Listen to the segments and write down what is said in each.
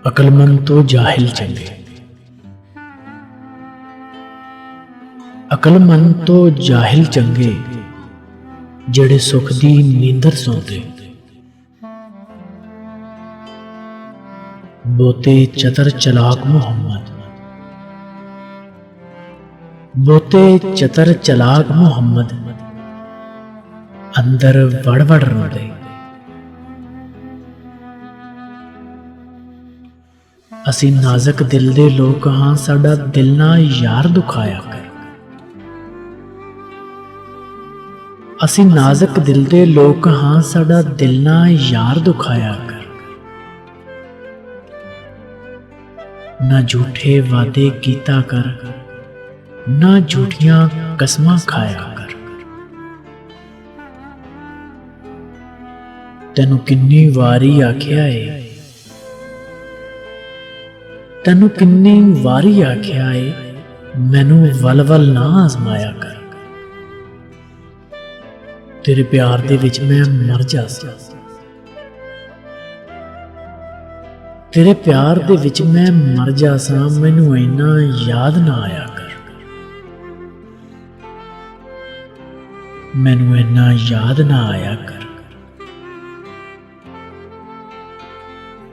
अकलमंद तो जाहिल चंगे। अकलमंद तो जाहिल चंगे जेड़े सुख दी नींदर सौंदे। बोते चतर चलाक मुहम्मद, बोते चतर चलाक मुहम्मद अंदर वड़ वड़ रोंदे। असी नाजक दिल दे लोग हाँ, साडा दिल ना यार दुखाया कर। असी नाजक दिल दे लोग हाँ, साडा दिल ना यार दुखाया कर। ना झूठे वादे कीता कर, ना झूठियां कसमां खाया कर। तैनू किन्नी वारी आख्या है, तैनू किन्नी वारी आख्या है मैनू वल वल ना आजमाया कर। तेरे प्यार दे विच मैं मर जासा, तेरे प्यार दे विच मैं मर जासा, मैनू इन्ना याद ना आया कर। मैनू इन्ना याद ना आया कर।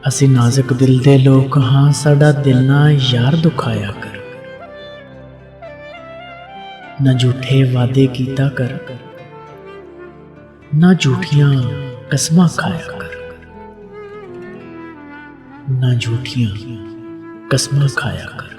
असी नाजुक दिल दे लोग हाँ, साडा दिल ना यार दुखाया कर। ना झूठे वादे कीता कर, ना झूठियां कसमां खाया कर। ना झूठियां कसमां खाया कर।